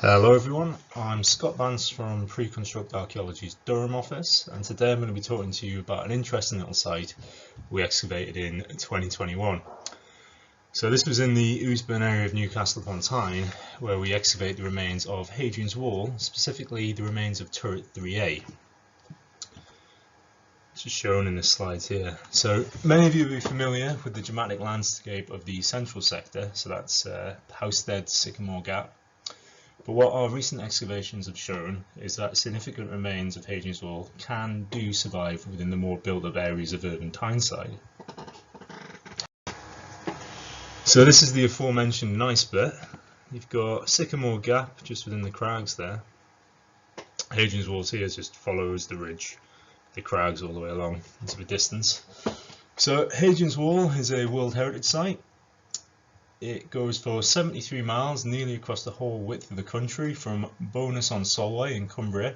Hello everyone, I'm Scott Vance from Pre-Construct Archaeology's Durham office, and today I'm going to be talking to you about an interesting little site we excavated in 2021. So this was in the Urban area of Newcastle upon Tyne, where we excavated the remains of Hadrian's Wall, specifically the remains of turret 3A. This is shown in the slides here. So many of you will be familiar with the dramatic landscape of the central sector, so that's Housestead, Sycamore Gap. But what our recent excavations have shown is that significant remains of Hadrian's Wall do survive within the more built-up areas of Urban Tyneside. So this is the aforementioned nice bit. You've got Sycamore Gap just within the crags there. Hadrian's Wall here just follows the ridge, the crags all the way along into the distance. So Hadrian's Wall is a World Heritage Site. It goes for 73 miles, nearly across the whole width of the country, from Bowness on Solway in Cumbria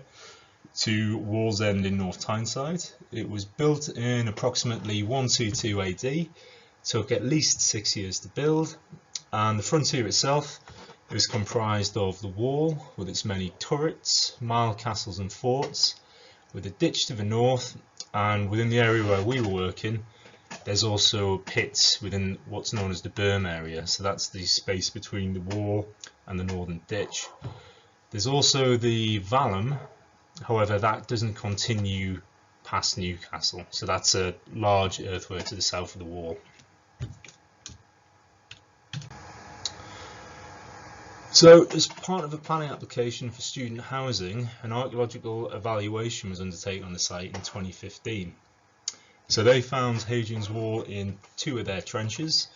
to Wallsend in North Tyneside. It was built in approximately 122 AD, took at least 6 years to build, and the frontier itself is comprised of the wall with its many turrets, mile castles and forts, with a ditch to the north, and within the area where we were working there's also pits within what's known as the berm area, so that's the space between the wall and the northern ditch. There's also the vallum, however that doesn't continue past Newcastle, so that's a large earthwork to the south of the wall. So as part of a planning application for student housing, an archaeological evaluation was undertaken on the site in 2015. So they found Hadrian's Wall in 2 of their trenches.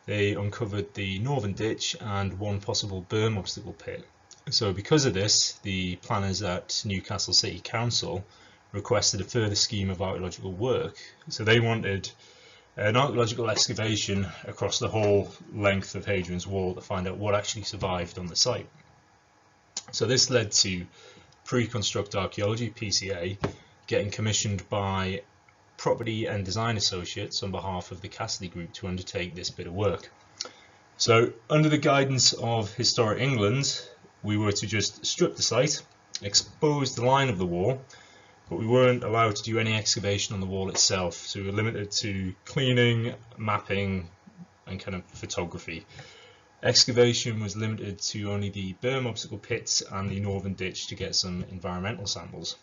They uncovered the northern ditch and 1 possible berm obstacle pit. So because of this, the planners at Newcastle City Council requested a further scheme of archaeological work. So they wanted an archaeological excavation across the whole length of Hadrian's Wall to find out what actually survived on the site. So this led to Pre-Construct Archaeology, PCA, getting commissioned by Property and Design Associates on behalf of the Cassidy Group to undertake this bit of work. So under the guidance of Historic England, we were to just strip the site, expose the line of the wall, but we weren't allowed to do any excavation on the wall itself, so we were limited to cleaning, mapping and kind of photography. Excavation was limited to only the berm obstacle pits and the northern ditch to get some environmental samples.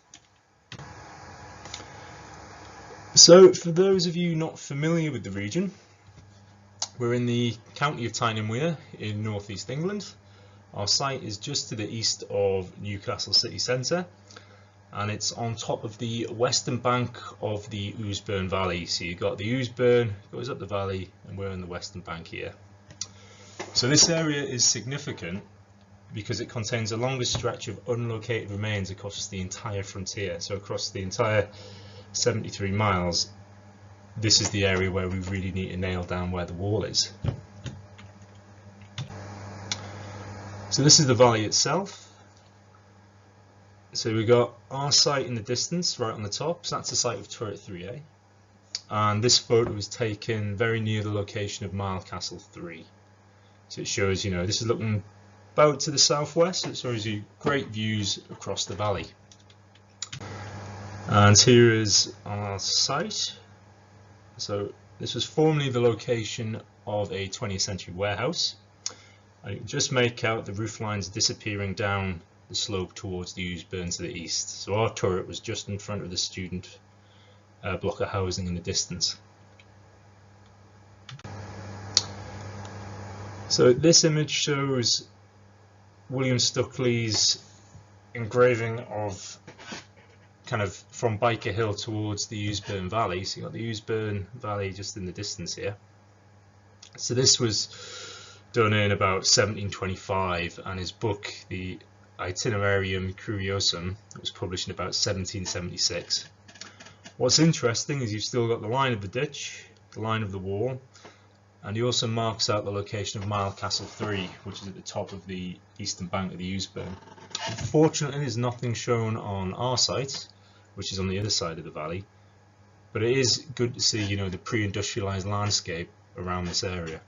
So for those of you not familiar with the region, we're in the county of Tyne and Wear in northeast England. Our site is just to the east of Newcastle city centre, and it's on top of the western bank of the Ousburn Valley. So you've got the Ousburn, goes up the valley, and we're on the western bank here. So this area is significant because it contains the longest stretch of unlocated remains across the entire frontier. So across the entire 73 miles, this is the area where we really need to nail down where the wall is. So this is the valley itself. So we've got our site in the distance right on the top, so that's the site of turret 3A, and this photo was taken very near the location of Mile Castle 3. So it shows, this is looking about to the southwest, so it shows you great views across the valley. And here is our site. So this was formerly the location of a 20th century warehouse. And you can just make out the roof lines disappearing down the slope towards the Ousburn to the east. So our turret was just in front of the student block of housing in the distance. So this image shows William Stuckley's engraving of kind of from Biker Hill towards the Ousburn Valley. So you've got the Ousburn Valley just in the distance here. So this was done in about 1725, and his book, the Itinerarium Curiosum, was published in about 1776. What's interesting is you've still got the line of the ditch, the line of the wall, and he also marks out the location of Mile Castle 3, which is at the top of the eastern bank of the Ousburn. Unfortunately, there's nothing shown on our site, which is on the other side of the valley, but it is good to see, the pre-industrialized landscape around this area.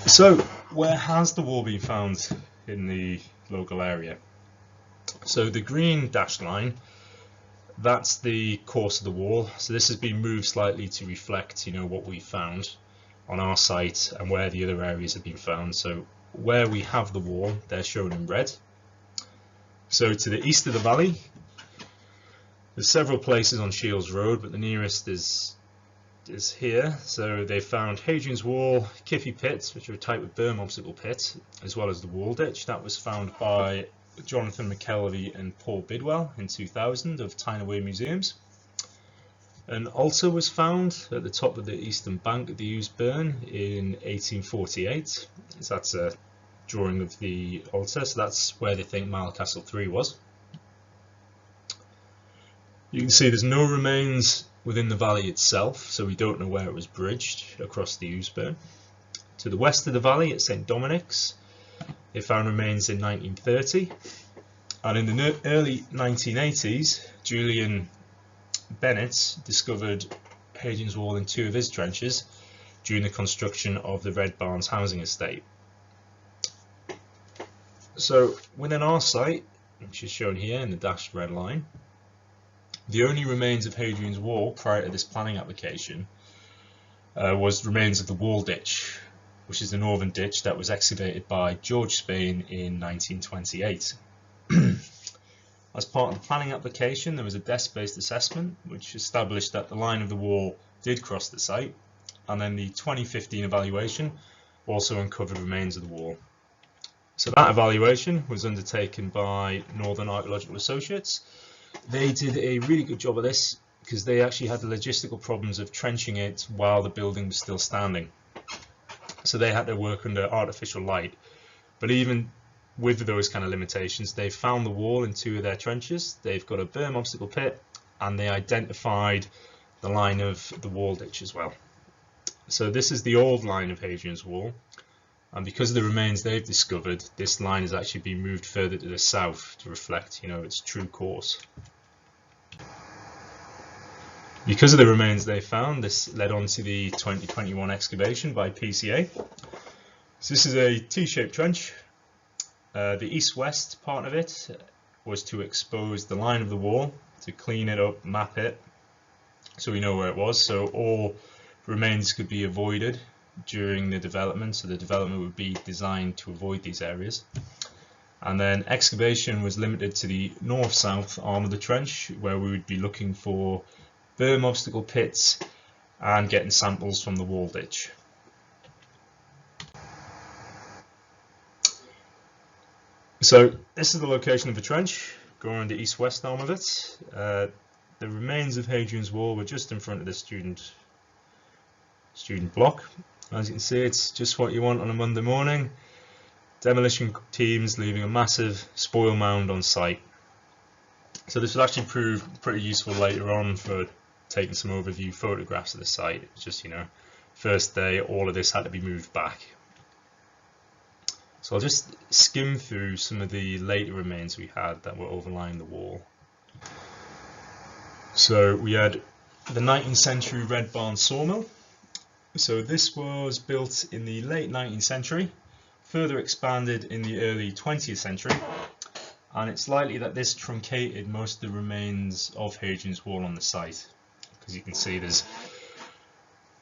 So where has the wall been found in the local area? So the green dashed line, that's the course of the wall. So this has been moved slightly to reflect, what we found on our site and where the other areas have been found. So where we have the wall, they're shown in red. So to the east of the valley, there's several places on Shields Road, but the nearest is here. So they found Hadrian's Wall, Kiffy Pit, which are a type of berm obstacle pit, as well as the wall ditch. That was found by Jonathan McKelvey and Paul Bidwell in 2000 of Tyneside Museums. An altar was found at the top of the eastern bank of the Used Burn in 1848. So that's a drawing of the altar, so that's where they think Castle 3 was. You can see there's no remains within the valley itself, so we don't know where it was bridged across the Used Burn. To the west of the valley at St Dominic's, they found remains in 1930, and in the early 1980s, Julian Bennett discovered Hadrian's Wall in 2 of his trenches during the construction of the Red Barns housing estate. So within our site, which is shown here in the dashed red line, the only remains of Hadrian's Wall prior to this planning application was remains of the wall ditch, which is the northern ditch that was excavated by George Spain in 1928. As part of the planning application, there was a desk-based assessment which established that the line of the wall did cross the site, and then the 2015 evaluation also uncovered remains of the wall. So that evaluation was undertaken by Northern Archaeological Associates. They did a really good job of this because they actually had the logistical problems of trenching it while the building was still standing. So they had to work under artificial light. But even with those kind of limitations, they found the wall in 2 of their trenches. They've got a berm obstacle pit, and they identified the line of the wall ditch as well. So this is the old line of Hadrian's Wall. And because of the remains they've discovered, this line has actually been moved further to the south to reflect, its true course. Because of the remains they found, this led on to the 2021 excavation by PCA. So this is a T-shaped trench. The east-west part of it was to expose the line of the wall, to clean it up, map it, so we know where it was, so all remains could be avoided during the development, so the development would be designed to avoid these areas. And then excavation was limited to the north-south arm of the trench, where we would be looking for berm obstacle pits and getting samples from the wall ditch. So this is the location of the trench, going around the east-west arm of it. The remains of Hadrian's Wall were just in front of the student block. As you can see, it's just what you want on a Monday morning. Demolition teams leaving a massive spoil mound on site. So this will actually prove pretty useful later on for taking some overview photographs of the site. It's just, first day, all of this had to be moved back. So I'll just skim through some of the later remains we had that were overlying the wall. So we had the 19th century Red Barn sawmill. So this was built in the late 19th century, further expanded in the early 20th century, and it's likely that this truncated most of the remains of Hadrian's Wall on the site, because you can see there's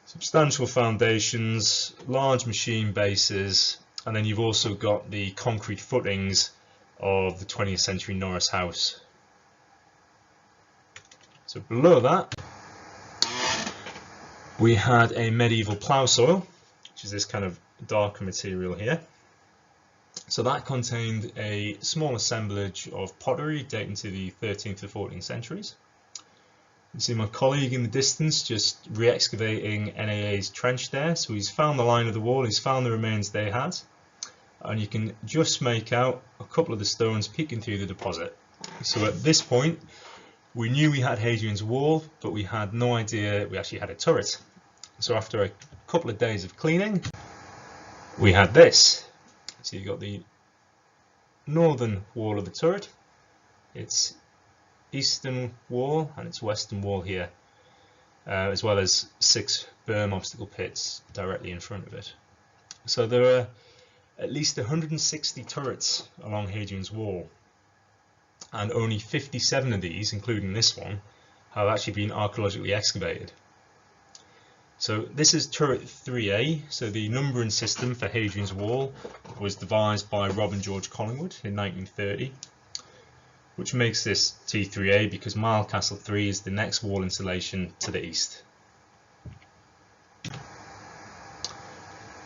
substantial foundations, large machine bases, and then you've also got the concrete footings of the 20th century Norris house. So below that, we had a medieval plough soil, which is this kind of darker material here. So that contained a small assemblage of pottery dating to the 13th to 14th centuries. You see my colleague in the distance just re-excavating NAA's trench there. So he's found the line of the wall, he's found the remains they had, and you can just make out a couple of the stones peeking through the deposit. So at this point, we knew we had Hadrian's Wall, but we had no idea we actually had a turret. So after a couple of days of cleaning, we had this. So you've got the northern wall of the turret, its eastern wall and its western wall here, as well as 6 berm obstacle pits directly in front of it. So there are at least 160 turrets along Hadrian's Wall, and only 57 of these, including this one, have actually been archaeologically excavated. So this is turret 3A, so the numbering system for Hadrian's Wall was devised by Rob and George Collingwood in 1930, which makes this T3A because Mile Castle 3 is the next wall installation to the east.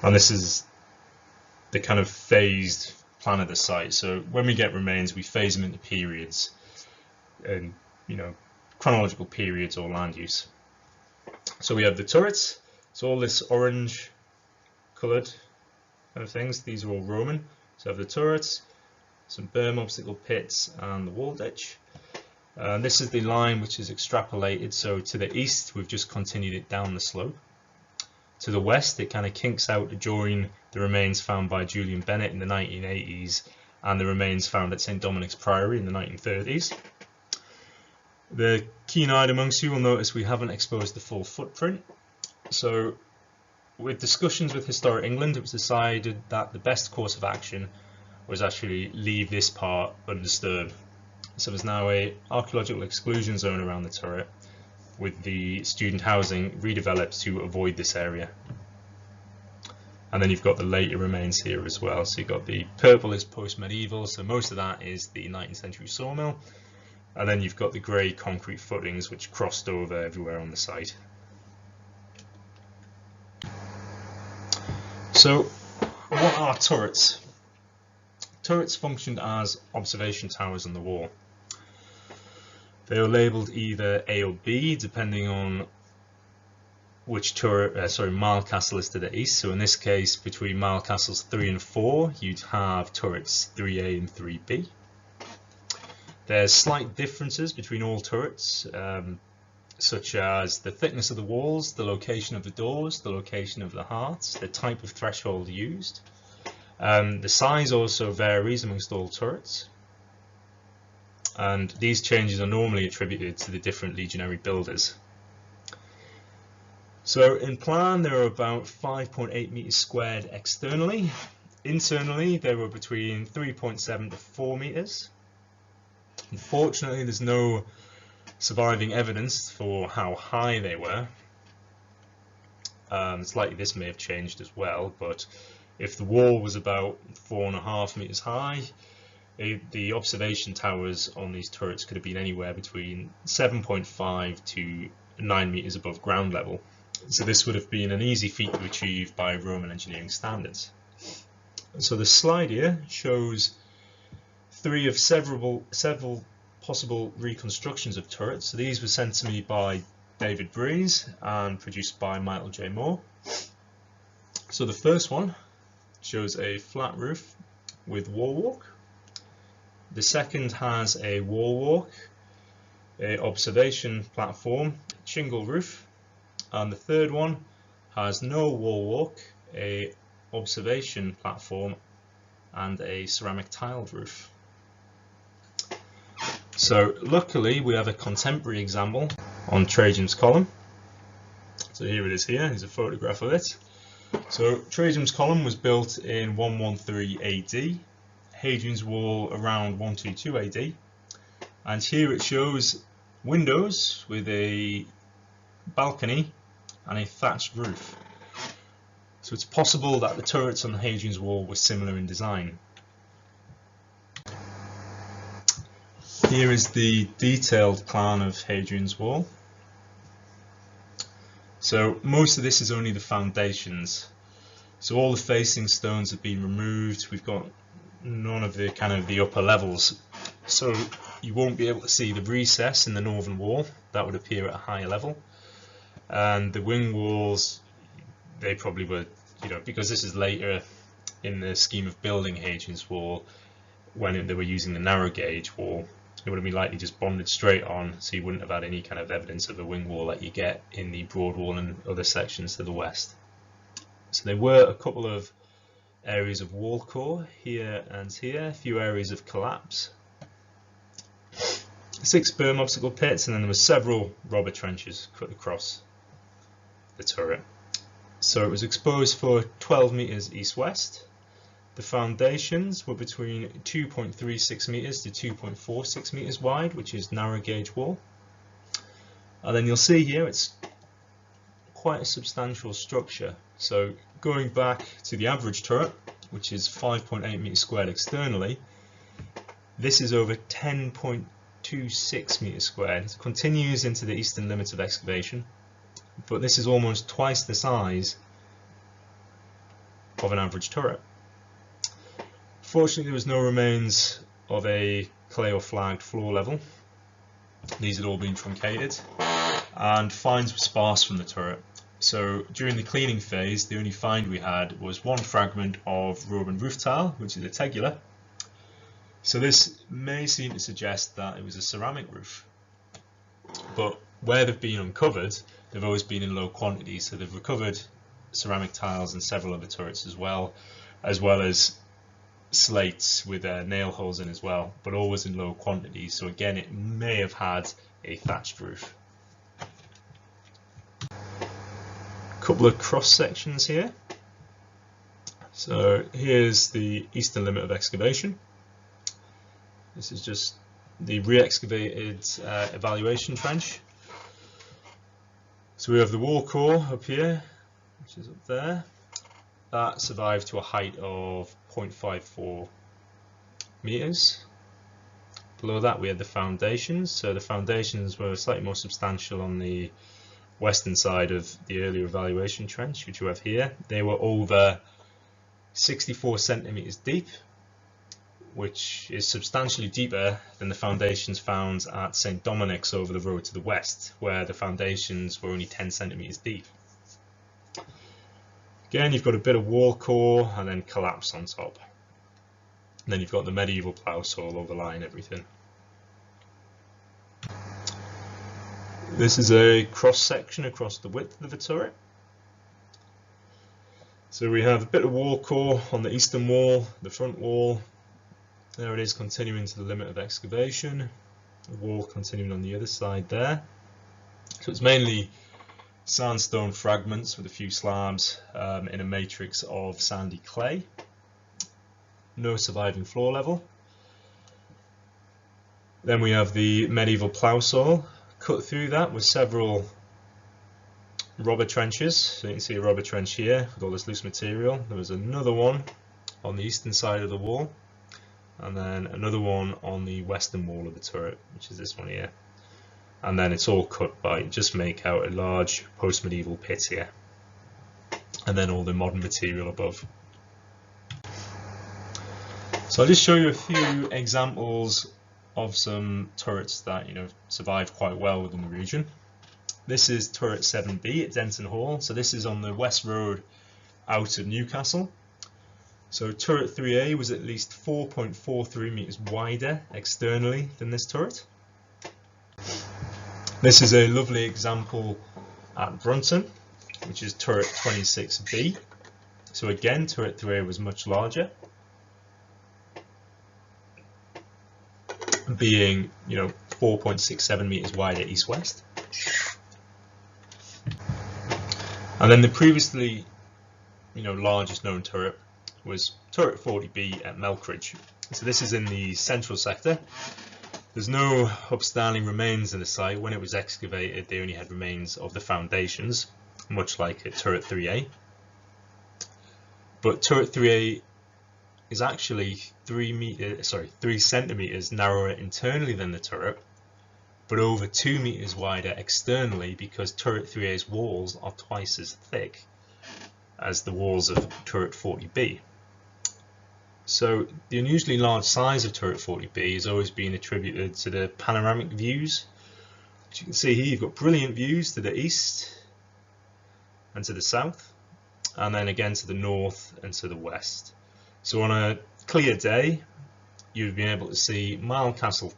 And this is the kind of phased plan of the site. So when we get remains, we phase them into periods, and chronological periods or land use. So we have the turrets. So all this orange coloured kind of things, these are all Roman. So we have the turrets, some berm obstacle pits, and the wall ditch. And this is the line which is extrapolated. So to the east, we've just continued it down the slope. To the west, it kind of kinks out to join the remains found by Julian Bennett in the 1980s and the remains found at St Dominic's Priory in the 1930s. The keen-eyed amongst you will notice we haven't exposed the full footprint. So with discussions with Historic England, it was decided that the best course of action was actually leave this part undisturbed. So there's now an archaeological exclusion zone around the turret, with the student housing redeveloped to avoid this area. And then you've got the later remains here as well. So you've got the purple is post-medieval, so most of that is the 19th century sawmill. And then you've got the grey concrete footings which crossed over everywhere on the site. So what are turrets? Turrets functioned as observation towers on the wall. They were labelled either A or B depending on which Mile Castle is to the east. So in this case, between Mile Castles 3 and 4, you'd have turrets 3A and 3B. There's slight differences between all turrets, such as the thickness of the walls, the location of the doors, the location of the hearts, the type of threshold used. The size also varies amongst all turrets, and these changes are normally attributed to the different legionary builders. So in plan, there are about 5.8 meters squared externally. Internally, they were between 3.7 to 4 meters. Unfortunately, there's no surviving evidence for how high they were. It's likely this may have changed as well, but if the wall was about 4.5 meters high, the observation towers on these turrets could have been anywhere between 7.5 to 9 meters above ground level. So this would have been an easy feat to achieve by Roman engineering standards. So the slide here shows three of several possible reconstructions of turrets. So these were sent to me by David Breeze and produced by Michael J. Moore. So the first one shows a flat roof with wall walk. The second has a wall walk, an observation platform, shingle roof, and the third one has no wall walk, a observation platform, and a ceramic tiled roof. So luckily we have a contemporary example on Trajan's Column. So here it is here, here's a photograph of it. So Trajan's Column was built in 113 AD, Hadrian's Wall around 122 AD, and here it shows windows with a balcony and a thatched roof. So it's possible that the turrets on Hadrian's Wall were similar in design. Here is the detailed plan of Hadrian's Wall. So most of this is only the foundations. So all the facing stones have been removed. We've got none of the upper levels. So you won't be able to see the recess in the northern wall. That would appear at a higher level. And the wing walls, they probably were, because this is later in the scheme of building Hadrian's Wall, when they were using the narrow gauge wall, it would have been likely just bonded straight on, so you wouldn't have had any kind of evidence of a wing wall that you get in the broad wall and other sections to the west. So there were a couple of areas of wall core here and here, a few areas of collapse, 6 berm obstacle pits, and then there were several robber trenches cut across the turret. So it was exposed for 12 meters east-west, The foundations were between 2.36 meters to 2.46 meters wide, which is narrow gauge wall. And then you'll see here it's quite a substantial structure. So going back to the average turret, which is 5.8 meters squared externally, this is over 10.26 meters squared. It continues into the eastern limits of excavation, but this is almost twice the size of an average turret. Fortunately, there was no remains of a clay or flagged floor level. These had all been truncated, and finds were sparse from the turret. So during the cleaning phase, the only find we had was one fragment of Roman roof tile, which is a tegula. So this may seem to suggest that it was a ceramic roof, but where they've been uncovered, they've always been in low quantities. So they've recovered ceramic tiles and several other turrets as well as slates with nail holes in as well, but always in low quantities. So again, it may have had a thatched roof. Couple of cross sections here. So here's the eastern limit of excavation. This is just the re-excavated evaluation trench. So we have the wall core up here, which is up there. That survived to a height of 0.54 meters. Below that we had the foundations. So the foundations were slightly more substantial on the western side of the earlier evaluation trench, which you have here. They were over 64 centimeters deep, which is substantially deeper than the foundations found at St. Dominic's over the road to the west, where the foundations were only 10 centimeters deep. Again, you've got a bit of wall core and then collapse on top. And then you've got the medieval plough saw overlying everything. This is a cross section across the width of the turret. So we have a bit of wall core on the eastern wall, the front wall. There it is, continuing to the limit of excavation. The wall continuing on the other side there. So it's mainly sandstone fragments with a few slabs in a matrix of sandy clay. No surviving floor level. Then we have the medieval plough soil. Cut through that with several robber trenches. So you can see a robber trench here with all this loose material. There was another one on the eastern side of the wall, and then another one on the western wall of the turret, which is this one here. And then it's all cut by just make out a large post-medieval pit here, and then all the modern material above. So I'll just show you a few examples of some turrets that survived quite well within the region. This is turret 7B at Denton Hall. So this is on the west road out of Newcastle. So turret 3A was at least 4.43 meters wider externally than this turret. This is a lovely example at Brunton, which is turret 26B. So again, turret 3A was much larger, being 4.67 meters wider east-west. And then the previously largest known turret was turret 40B at Melkridge. So this is in the central sector. There's no upstanding remains in the site. When it was excavated, they only had remains of the foundations, much like at turret 3A. But turret 3A is actually 3 centimeters narrower internally than the turret, but over 2 meters wider externally, because turret 3A's walls are twice as thick as the walls of turret 40B. So the unusually large size of turret 40B has always been attributed to the panoramic views. As you can see here, you've got brilliant views to the east and to the south, and then again to the north and to the west. So on a clear day, you'd be able to see Mile Castle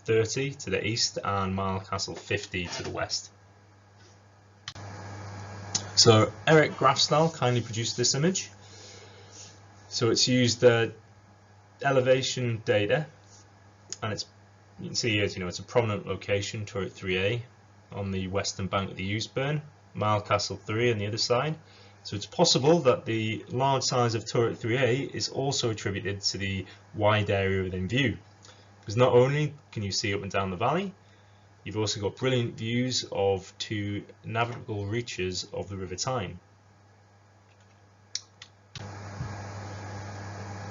30 to the east and Mile Castle 50 to the west. So Eric Grafstall kindly produced this image. So it's used elevation data, and you can see here, it's a prominent location, turret 3A on the western bank of the Ousebourne, Mile Castle 3 on the other side, So it's possible that the large size of turret 3A is also attributed to the wide area within view, because not only can you see up and down the valley, you've also got brilliant views of 2 navigable reaches of the River Tyne.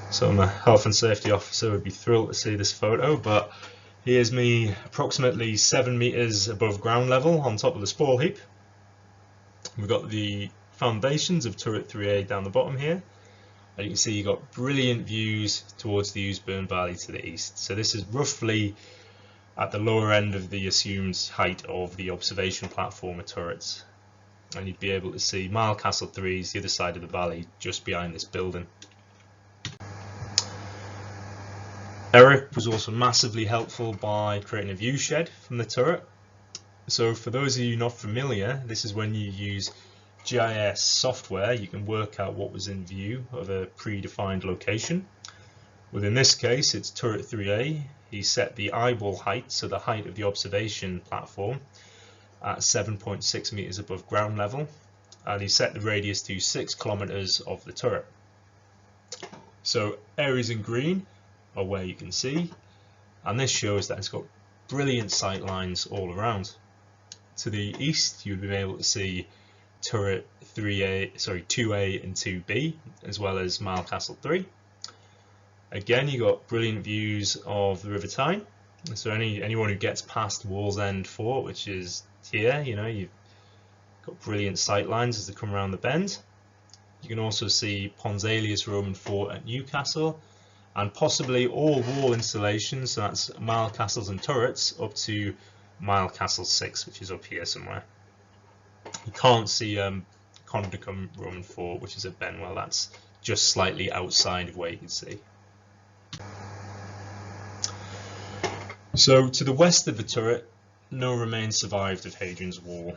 So I'm a health and safety officer, would be thrilled to see this photo, but here's me approximately 7 meters above ground level on top of the spoil heap. We've got the foundations of turret 3A down the bottom here, and you can see you've got brilliant views towards the Ousburn Valley to the east. So this is roughly at the lower end of the assumed height of the observation platform of turrets, and you'd be able to see Mile Castle 3's the other side of the valley just behind this building. Eric was also massively helpful by creating a view shed from the turret. So for those of you not familiar, this is when you use GIS software, you can work out what was in view of a predefined location. Within this case, it's turret 3A. He set the eyeball height, so the height of the observation platform, at 7.6 meters above ground level, and he set the radius to 6 kilometers of the turret. So areas in green are where you can see, and this shows that it's got brilliant sight lines all around. To the east, you'll be able to see turret 2A and 2B, as well as Mile Castle 3. Again, you got brilliant views of the River Tyne. So anyone who gets past Wallsend Fort, which is here, you've got brilliant sight lines as they come around the bend. You can also see Pons Aelius Roman Fort at Newcastle, and possibly all wall installations, so that's Mile Castles and turrets, up to Mile Castle 6, which is up here somewhere. You can't see Condacum Roman Fort, which is at Benwell. That's just slightly outside of where you can see. So to the west of the turret, no remains survived of Hadrian's Wall.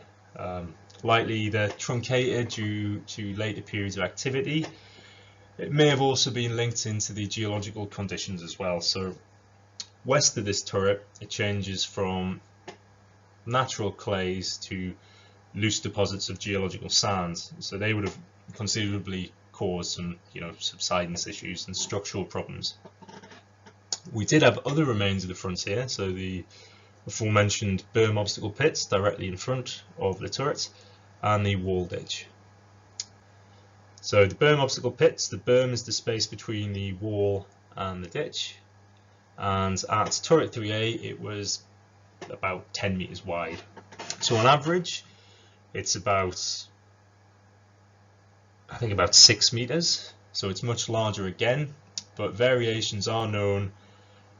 Likely they're truncated due to later periods of activity. It may have also been linked into the geological conditions as well. So west of this turret, it changes from natural clays to loose deposits of geological sands. So they would have considerably caused some, subsidence issues and structural problems. We did have other remains of the frontier, so the aforementioned berm obstacle pits directly in front of the turret, and the wall ditch. So the berm obstacle pits, the berm is the space between the wall and the ditch, and at turret 3A it was about 10 meters wide. So on average it's about 6 meters, so it's much larger again, but variations are known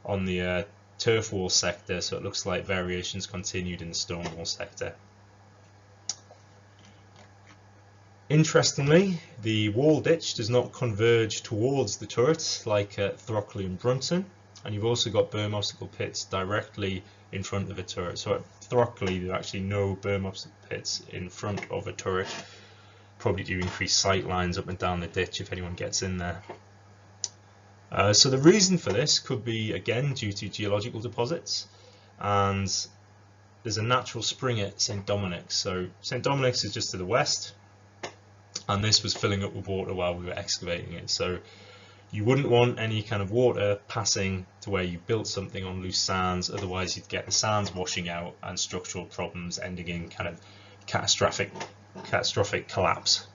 on the turf wall sector, so it looks like variations continued in the stone wall sector. Interestingly, the wall ditch does not converge towards the turret like at Throckley and Brunton, and you've also got berm obstacle pits directly in front of a turret. So at Throckley there are actually no berm obstacle pits in front of a turret, probably do increase sight lines up and down the ditch if anyone gets in there. So the reason for this could be again due to geological deposits, and there's a natural spring at St Dominic's. So St Dominic's is just to the west, and this was filling up with water while we were excavating it. So you wouldn't want any kind of water passing to where you built something on loose sands, otherwise you'd get the sands washing out and structural problems ending in kind of catastrophic collapse.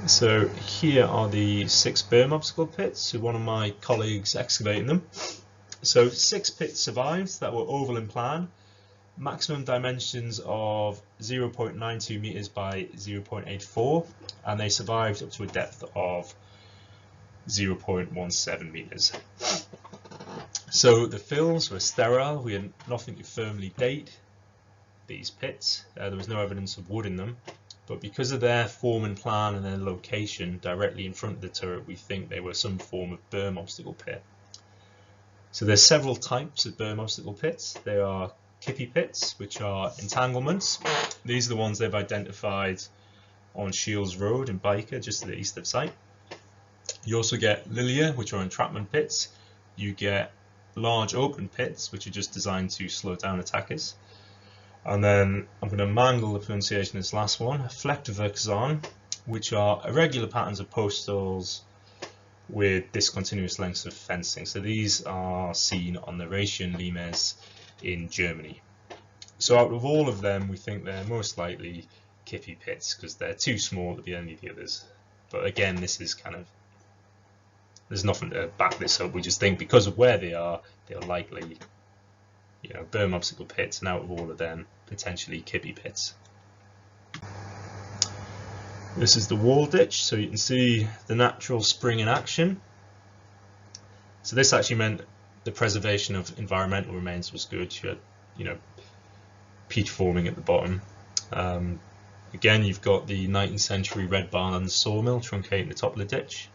So here are the 6 berm obstacle pits, so one of my colleagues excavating them. So 6 pits survived that were oval in plan, maximum dimensions of 0.92 meters by 0.84, and they survived up to a depth of 0.17 meters. So the fills were sterile, we had nothing to firmly date these pits, there was no evidence of wood in them, but because of their form and plan and their location directly in front of the turret, we think they were some form of berm obstacle pit. So there's several types of berm obstacle pits. There are kippy pits, which are entanglements. These are the ones they've identified on Shields Road in Byker, just to the east of site. You also get lilia, which are entrapment pits. You get large open pits, which are just designed to slow down attackers. And then I'm going to mangle the pronunciation of this last one, Flechtwerkzahn, which are irregular patterns of post holes with discontinuous lengths of fencing. So these are seen on the Rhaetian limes in Germany. So out of all of them, we think they're most likely kippy pits because they're too small to be any of the others. But again, this is kind of, there's nothing to back this up. We just think because of where they are, they're likely, you know, berm obstacle pits, and out of all of them, potentially kippy pits. This is the wall ditch, so you can see the natural spring in action. So this actually meant the preservation of environmental remains was good. You had, you know, peat forming at the bottom. Again, you've got the 19th century red barn sawmill truncating the top of the ditch.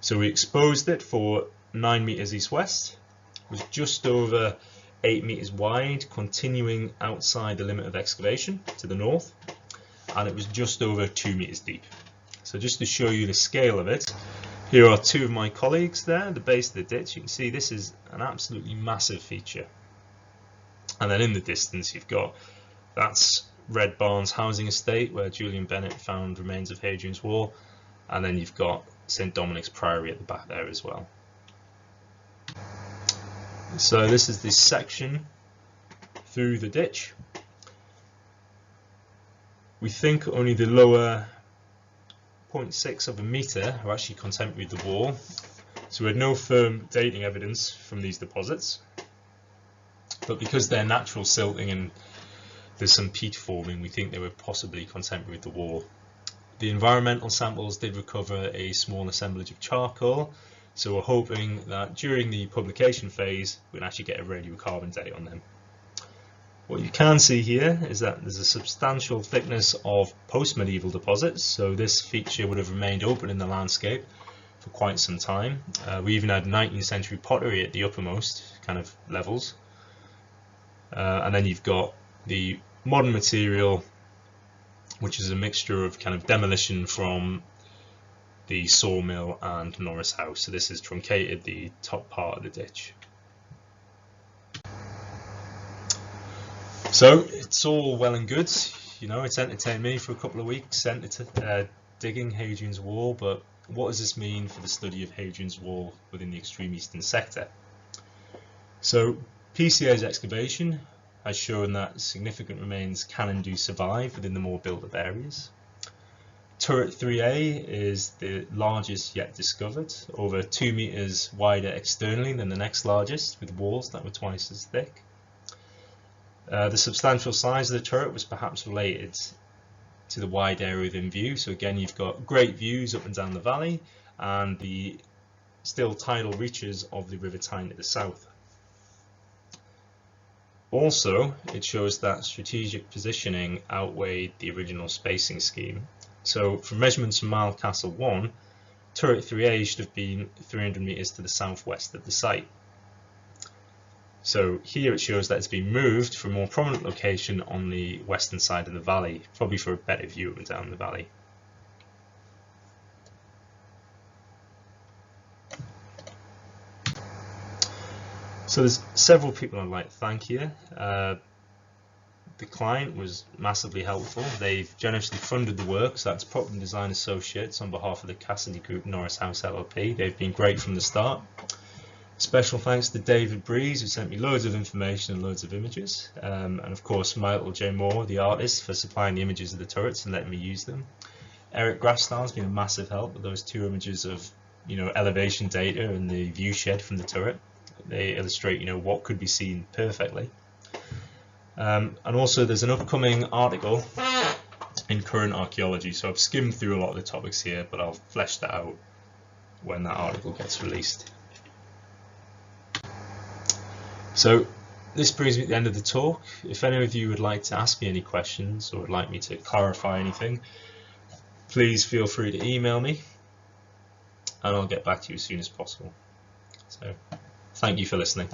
So we exposed it for 9 meters east-west. It was just over 8 meters wide, continuing outside the limit of excavation to the north, and it was just over 2 meters deep. So just to show you the scale of it, here are two of my colleagues there at the base of the ditch. You can see this is an absolutely massive feature. And then in the distance you've got, that's Red Barns housing estate where Julian Bennett found remains of Hadrian's Wall, and then you've got St Dominic's Priory at the back there as well. So this is the section through the ditch. We think only the lower 0.6 of a metre are actually contemporary with the wall. So we had no firm dating evidence from these deposits. But because they're natural silting and there's some peat forming, we think they were possibly contemporary with the wall. The environmental samples did recover a small assemblage of charcoal, so we're hoping that during the publication phase we can actually get a radiocarbon date on them. What you can see here is that there's a substantial thickness of post-medieval deposits, so this feature would have remained open in the landscape for quite some time. We even had 19th century pottery at the uppermost kind of levels. And then you've got the modern material, which is a mixture of kind of demolition from the sawmill and Norris House. So this has truncated the top part of the ditch. So it's all well and good, you know, it's entertained me for a couple of weeks digging Hadrian's Wall, but what does this mean for the study of Hadrian's Wall within the extreme eastern sector? So PCA's excavation has shown that significant remains can and do survive within the more built-up areas. Turret 3A is the largest yet discovered, over 2 meters wider externally than the next largest, with walls that were twice as thick. The substantial size of the turret was perhaps related to the wide area within view. So again, you've got great views up and down the valley and the still tidal reaches of the River Tyne to the south. Also, it shows that strategic positioning outweighed the original spacing scheme. So from measurements from Mile Castle 1, Turret 3A should have been 300 meters to the southwest of the site. So here it shows that it's been moved to a more prominent location on the western side of the valley, probably for a better view up and down the valley. So there's several people I'd like to thank here. The client was massively helpful. They've generously funded the work, so that's Property Design Associates on behalf of the Cassidy Group Norris House LLP. They've been great from the start. Special thanks to David Breeze, who sent me loads of information and loads of images, and of course Michael J. Moore, the artist, for supplying the images of the turrets and letting me use them. Eric Grafstar has been a massive help with those two images of, you know, elevation data and the view shed from the turret. They illustrate, you know, what could be seen perfectly. And also there's an upcoming article in Current Archaeology, so I've skimmed through a lot of the topics here, but I'll flesh that out when that article gets released. So this brings me to the end of the talk. If any of you would like to ask me any questions or would like me to clarify anything, please feel free to email me and I'll get back to you as soon as possible. So thank you for listening.